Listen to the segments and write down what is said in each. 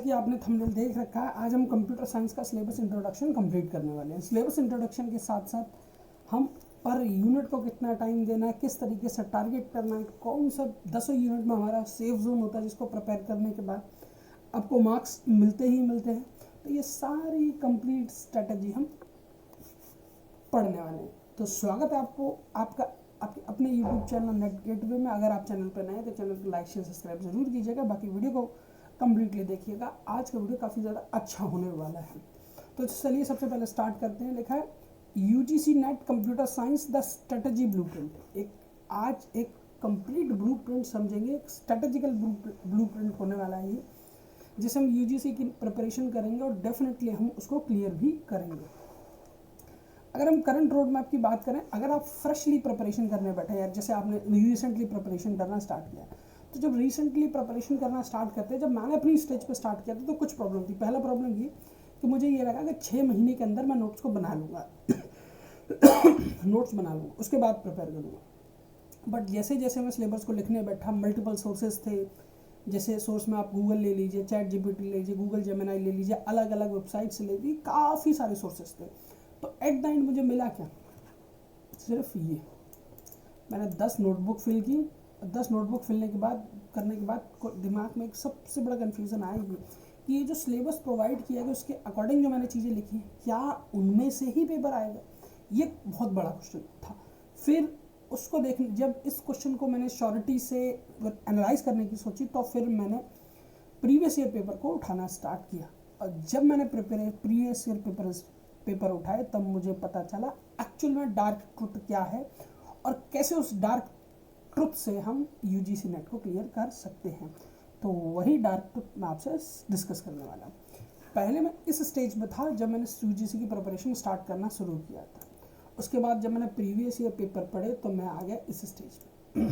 कि आपने थंबनेल देख रखा है, आज हम कंप्यूटर साइंस का सिलेबस इंट्रोडक्शन कंप्लीट करने वाले हैं। सिलेबस इंट्रोडक्शन के साथ साथ हम पर यूनिट को कितना टाइम देना है, किस तरीके से टारगेट करना है, कौन सा 10 यूनिट में हमारा सेफ जोन होता है जिसको प्रिपेयर करने के बाद आपको मार्क्स मिलते ही मिलते हैं। तो ये सारी कंप्लीट स्ट्रेटजी हम पढ़ने वाले हैं। तो स्वागत है आपको आपका आपके अपने यूट्यूब चैनल नेट गेटवे में। अगर आप चैनल पर नए हैं तो चैनल को लाइक शेयर सब्सक्राइब जरूर कीजिएगा, बाकी वीडियो को कम्प्लीटली देखिएगा। आज का वीडियो काफ़ी ज़्यादा अच्छा होने वाला है। तो चलिए सबसे पहले स्टार्ट करते हैं। लिखा है UGC net computer science the strategy blueprint. आज एक कंप्लीट ब्लूप्रिंट समझेंगे, एक स्ट्रेटेजिकल ब्लूप्रिंट होने वाला है ये, जिसे हम यूजीसी की प्रिपरेशन करेंगे और डेफिनेटली हम उसको क्लियर भी करेंगे। अगर हम करंट रोड मैप की बात करें, अगर आप फ्रेशली प्रिपरेशन करने बैठे यार, जैसे आपने रिसेंटली प्रिपरेशन करना स्टार्ट किया, तो जब रिसेंटली प्रिपरेशन करना स्टार्ट करते हैं, जब मैंने अपनी स्टेज पे स्टार्ट किया था तो कुछ प्रॉब्लम थी। पहला प्रॉब्लम ये कि मुझे ये लगा कि 6 महीने के अंदर मैं नोट्स को बना लूँगा नोट्स बना लूँगा, उसके बाद प्रिपेयर करूँगा। बट जैसे जैसे मैं सिलेबस को लिखने बैठा, मल्टीपल सोर्सेज थे। जैसे सोर्स में आप गूगल ले लीजिए, चैट जीपीटी ले लीजिए, गूगल जेमिनी ले लीजिए, अलग अलग वेबसाइट से ले लीजिए, काफ़ी सारे सोर्सेज थे। तो एट द एंड मुझे मिला क्या, सिर्फ ये। मैंने 10 नोटबुक फिल की। 10 नोटबुक फिलने के बाद करने के बाद दिमाग में एक सबसे बड़ा कन्फ्यूज़न आया कि ये जो सिलेबस प्रोवाइड किया गया उसके अकॉर्डिंग जो मैंने चीज़ें लिखी क्या उनमें से ही पेपर आएगा, ये बहुत बड़ा क्वेश्चन था। फिर उसको देखने, जब इस क्वेश्चन को मैंने श्योरिटी से एनालाइज करने की सोची, तो फिर मैंने प्रीवियस ईयर पेपर को उठाना स्टार्ट किया। और जब मैंने प्रीवियस ईयर पेपर उठाए, तब मुझे पता चला एक्चुअल में डार्क ट्रुथ क्या है और कैसे उस डार्क ट्रुथ से हम यूजीसी नेट को क्लियर कर सकते हैं। तो वही डार्क ट्रुथ मैं आपसे डिस्कस करने वाला हूँ। पहले मैं इस स्टेज में था जब मैंने यूजीसी की प्रिपरेशन स्टार्ट करना शुरू किया था। उसके बाद जब मैंने प्रीवियस ईयर पेपर पढ़े तो मैं आ गया इस स्टेज पे।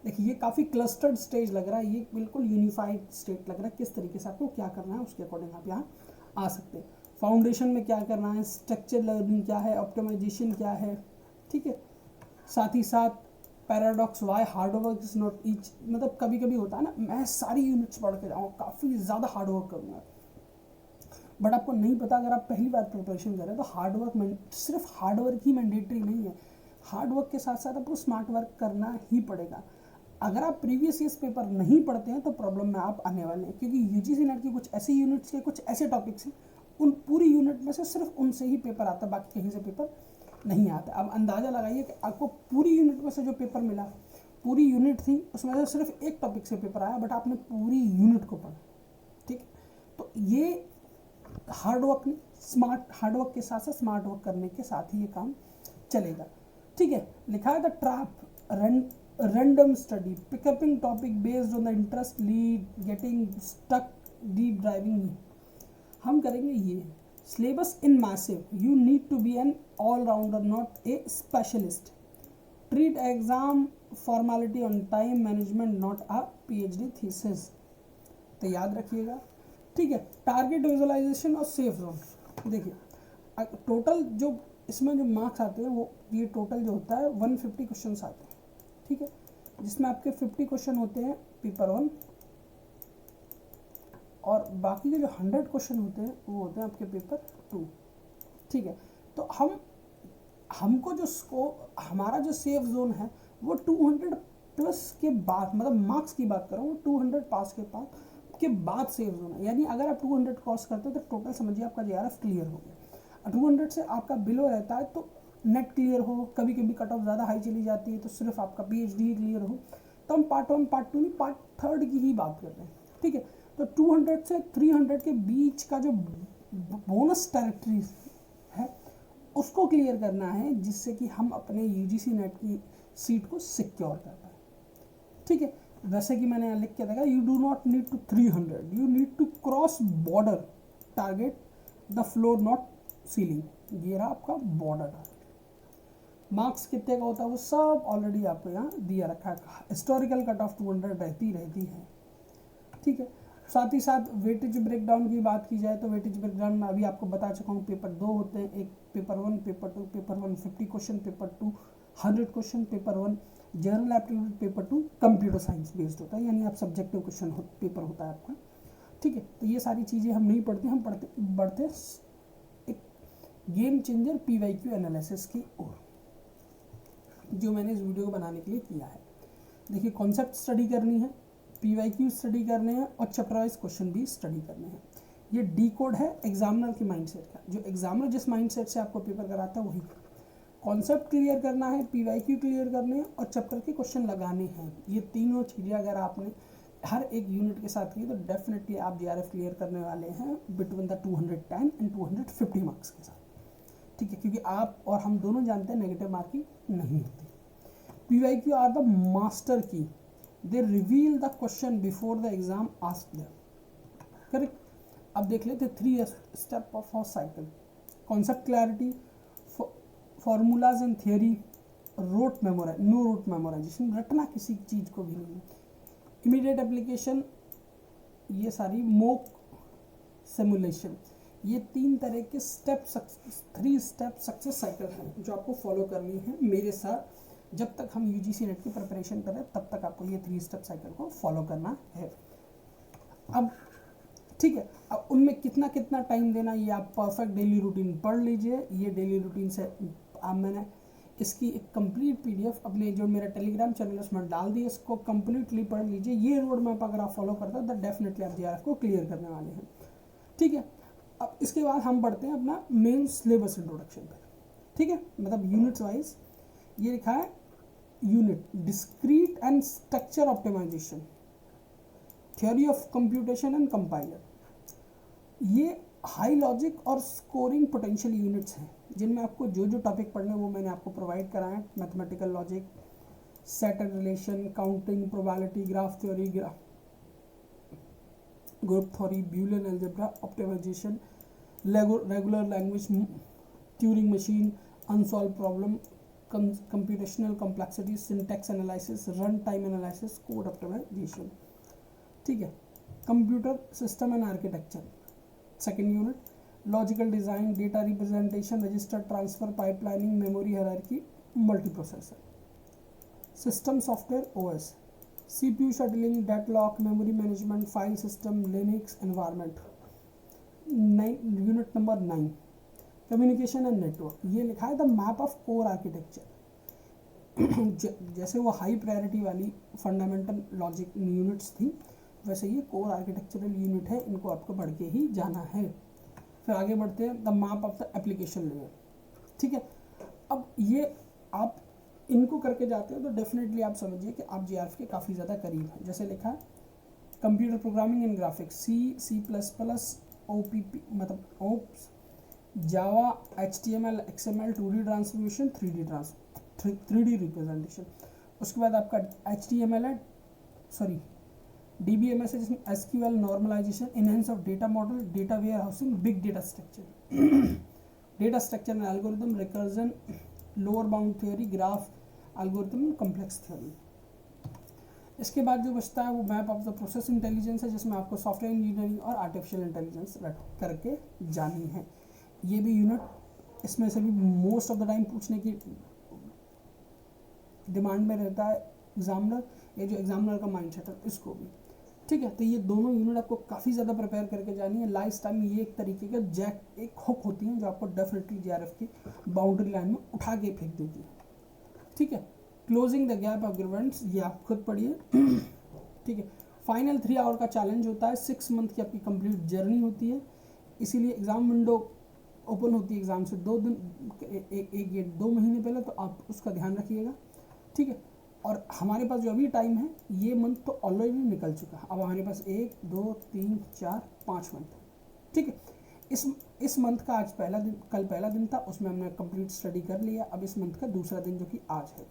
देखिए, ये काफ़ी क्लस्टर्ड स्टेज लग रहा है, ये बिल्कुल यूनिफाइड स्टेट लग रहा है। किस तरीके से आपको क्या करना है उसके अकॉर्डिंग आप यहाँ आ सकते हैं। फाउंडेशन में क्या करना है, स्ट्रक्चर लर्निंग क्या है, ऑप्टिमाइजेशन क्या है, ठीक है। साथ ही साथ paradox why hard work is not each, मतलब कभी कभी होता है ना, मैं सारी यूनिट्स पढ़ के जाऊँ, काफ़ी ज़्यादा हार्ड वर्क करूँगा, बट आपको नहीं पता। अगर आप पहली बार प्रिपरेशन करें तो हार्ड वर्क, सिर्फ हार्ड वर्क ही मैंडेटरी नहीं है। हार्ड वर्क के साथ साथ आपको स्मार्ट वर्क करना ही पड़ेगा। अगर आप प्रीवियस ईयर पेपर नहीं पढ़ते हैं तो प्रॉब्लम में आप आने वाले हैं, क्योंकि यूजीसी नेट की कुछ ऐसी यूनिट्स के कुछ ऐसे टॉपिक्स हैं, उन पूरी यूनिट में से सिर्फ उनसे ही पेपर आता है, बाकी कहीं से पेपर नहीं आता। अब अंदाज़ा लगाइए कि आपको पूरी यूनिट में से जो पेपर मिला, पूरी यूनिट थी, उसमें से सिर्फ एक टॉपिक से पेपर आया, बट आपने पूरी यूनिट को पढ़ा, ठीक है। तो ये हार्डवर्क के साथ साथ स्मार्ट वर्क करने के साथ ही ये काम चलेगा, ठीक है। लिखा है the trap random study picking up topic based on the interest lead getting stuck deep driving. हम करेंगे ये syllabus in massive, you need to be an all-rounder not a specialist, treat exam formality on time management not a PhD thesis. तो याद रखिएगा, ठीक है। Target visualization और safe zone. देखिए, टोटल जो इसमें जो मार्क्स आते हैं, वो ये टोटल जो होता है 150 क्वेश्चन आते हैं, ठीक है, जिसमें आपके 50 क्वेश्चन होते हैं पेपर 1 और बाकी के जो 100 क्वेश्चन होते हैं वो होते हैं आपके पेपर 2, ठीक है। तो हमको जो हमारा जो सेफ जोन है वो 200 प्लस के बाद, मतलब मार्क्स की बात कर रहा हूँ, 200 पास के बाद सेफ जोन है। यानी अगर आप 200 क्रॉस करते हो तो टोटल समझिए आपका जेआरएफ क्लियर हो गया। 200 से आपका बिलो रहता है तो नेट क्लियर हो, कभी कभी कट ऑफ ज़्यादा हाई चली जाती है तो सिर्फ आपका पीएचडी क्लियर हो। तो हम पार्ट 1 पार्ट 2 नहीं, पार्ट 3 की ही बात कर रहे हैं, ठीक है। तो 200 से 300 के बीच का जो बोनस टेरिटरी है उसको क्लियर करना है, जिससे कि हम अपने यूजीसी नेट की सीट को सिक्योर कर पाए, ठीक है। वैसे कि मैंने यहाँ लिख के देखा, you do not need to 300, you need to cross border target the floor not ceiling. ये रहा आपका बॉर्डर टारगेट। मार्क्स कितने का होता है वो सब ऑलरेडी आपको यहाँ दिया रखा है। हिस्टोरिकल कट ऑफ 200 रहती है, ठीक है। साथ ही साथ वेटेज ब्रेकडाउन की बात की जाए तो वेटेज ब्रेकडाउन में अभी आपको बता चुका हूँ, पेपर 2 होते हैं, एक paper 1 paper 2। Paper 1 50 question, paper 2 100 question. Paper 1 general aptitude, paper 2 computer science based होता है, यानी आप सब्जेक्टिव क्वेश्चन पेपर होता है आपका, ठीक है, तो ये सारी चीज़ें हम नहीं पढ़ते, हम बढ़ते एक गेम चेंजर PYQ एनालिसिस की ओर, जो मैंने इस वीडियो को बनाने के लिए किया है। देखिए, कॉन्सेप्ट स्टडी करनी है, PYQ स्टडी करने हैं और चैप्टर वाइज क्वेश्चन भी स्टडी करने हैं। ये डी कोड है एग्जामिनर के माइंडसेट का, जो एग्जामिनर जिस माइंडसेट से आपको पेपर कराता है वही। कॉन्सेप्ट क्लियर करना है, PYQ क्लियर करने हैं और चैप्टर के क्वेश्चन लगाने हैं। ये तीनों चीज़ें अगर आपने हर एक यूनिट के साथ की तो डेफिनेटली आप JRF क्लियर करने वाले हैं बिटवीन द 210 एंड 250 मार्क्स के साथ, ठीक है, क्योंकि आप और हम दोनों जानते हैं नेगेटिव मार्किंग नहीं होती। PYQ are the master key, they reveal the question before the exam ask them, correct. अब देख लेते 3 step of cycle. Concept clarity, formulas and theory, no rote memorization, रटना किसी चीज़ को भी नहीं, इमीडिएट एप्लीकेशन, ये सारी मॉक सिमुलेशन। ये 3 तरह के थ्री स्टेप सक्सेस साइकिल हैं जो आपको फॉलो करनी है मेरे साथ। जब तक हम UGC नेट की प्रिपरेशन कर रहे हैं तब तक आपको ये 3 स्टेप साइकिल को फॉलो करना है। अब ठीक है, अब उनमें कितना कितना टाइम देना, ये आप परफेक्ट डेली रूटीन पढ़ लीजिए। ये डेली रूटीन से मैंने इसकी एक कंप्लीट PDF अपने जो मेरा टेलीग्राम चैनल उसमें डाल दी, इसको कंप्लीटली पढ़ लीजिए। ये रोड मैप अगर आप फॉलो करते हैं तो डेफिनेटली आप JRF को क्लियर करने वाले हैं, ठीक है। अब इसके बाद हम बढ़ते हैं अपना मेन सिलेबस इंट्रोडक्शन पर, ठीक है, मतलब यूनिट्स वाइज। ये लिखा है unit discrete and structure optimization, theory of computation and compiler. ये हाई लॉजिक और स्कोरिंग पोटेंशियल यूनिट्स हैं जिनमें आपको जो जो टॉपिक पढ़ने वो मैंने आपको प्रोवाइड कराया है। Mathematical logic, set and relation, counting, probability, graph theory, group theory, Boolean algebra, optimisation, regular language, Turing machine, unsolve problem, computational complexity, syntax analysis, run time analysis, code optimisation, ठीक है। Computer system and architecture, second unit, logical design, data representation, register transfer, pipelining, memory hierarchy, multiprocessor, system software OS, CPU scheduling, deadlock, memory management, file system, Linux environment. Unit number 9, communication and network. ये लिखा है the map of core architecture. जैसे वो high priority वाली fundamental logic units थी, वैसे ये core architectural unit है, इनको आपको पढ़ के ही जाना है। फिर आगे बढ़ते हैं the map of the application layer, ठीक है। अब ये आप इनको करके जाते हो तो डेफिनेटली आप समझिए कि आप JRF के काफ़ी ज़्यादा करीब हैं। जैसे लिखा है computer programming and graphics, C++, OPP मतलब OPS, जावा, HTML, XML, 2D transformation, 3D representation. उसके बाद आपका HTML है, सॉरी DBMS है जिसमें SQL, normalization, enhance of data model, data warehousing, big data structure, data structure and algorithm, recursion, lower bound theory, graph algorithm, complex theory. इसके बाद जो बचता है वो map of the process intelligence है, जिसमें आपको सॉफ्टवेयर इंजीनियरिंग और आर्टिफिशियल इंटेलिजेंस करके जानी है। ये भी यूनिट इसमें से भी मोस्ट ऑफ द टाइम पूछने की डिमांड में रहता है एग्जामिनर, ये जो एग्जामिनर का माइंडसेट है इसको भी, ठीक है। तो ये दोनों यूनिट आपको काफ़ी ज़्यादा प्रिपेयर करके जानी है। लास्ट टाइम ये एक तरीके का एक हुक होती है जो आपको डेफिनेटली JRF की बाउंड्री लाइन में उठा के फेंक देती है, ठीक है। क्लोजिंग द गैप ऑफ ग्रीवेंट्स, ये आप खुद पढ़िए, ठीक है। फाइनल 3 आवर का चैलेंज होता है, 6 मंथ की आपकी कंप्लीट जर्नी होती है, इसीलिए एग्ज़ाम विंडो ओपन होती है एग्ज़ाम से 2 दिन एक या 2 महीने पहले, तो आप उसका ध्यान रखिएगा, ठीक है। और हमारे पास जो अभी टाइम है, ये मंथ तो ऑलरेडी निकल चुका है, अब हमारे पास 1 2 3 4 5 मंथ, ठीक है। इस मंथ का आज पहला दिन, कल पहला दिन था, उसमें हमने कंप्लीट स्टडी कर लिया। अब इस मंथ का दूसरा दिन जो कि आज है,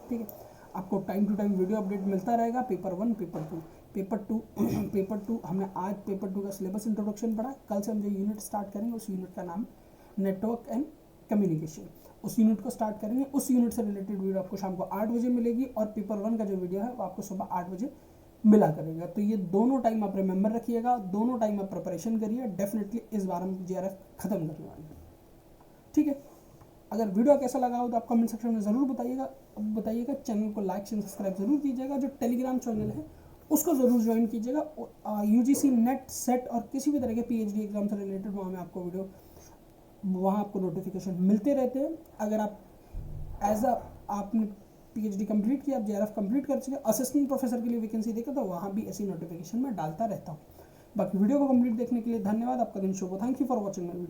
ठीक है। आपको time to time video update मिलता रहेगा। पेपर 1, पेपर 2, पेपर टू हमने आज पेपर 2 का सिलेबस इंट्रोडक्शन पढ़ा। कल से हम जो यूनिट स्टार्ट करेंगे उस यूनिट का नाम नेटवर्क एंड कम्युनिकेशन, उस यूनिट को स्टार्ट करेंगे। उस यूनिट से रिलेटेड वीडियो आपको शाम को 8 बजे मिलेगी और पेपर 1 का जो वीडियो है वो आपको सुबह 8 बजे मिला करेगा। तो ये दोनों टाइम आप रिमेंबर रखिएगा, दोनों टाइम आप प्रिपरेशन करिए। डेफिनेटली इस बार हम JRF खत्म करने वाले हैं, ठीक है। अगर वीडियो कैसा लगा हो तो आप कमेंट सेक्शन में ज़रूर बताइएगा। चैनल को लाइक एंड सब्सक्राइब जरूर कीजिएगा। जो टेलीग्राम चैनल है उसको ज़रूर ज्वाइन कीजिएगा। यूजीसी नेट सेट और किसी भी तरह के पीएचडी एग्जाम से रिलेटेड वहाँ में आपको वीडियो, वहाँ आपको नोटिफिकेशन मिलते रहते हैं। अगर आप आपने पीएचडी कंप्लीट किया, आप जेआरएफ कंप्लीट कर चुके, असिस्टेंट प्रोफेसर के लिए वैकेंसी देखे तो वहाँ भी ऐसी नोटिफिकेशन मैं डालता रहता हूँ। बाकी वीडियो को कंप्लीट देखने के लिए धन्यवाद। आपका दिन शुभ हो। Thank you for watching my video.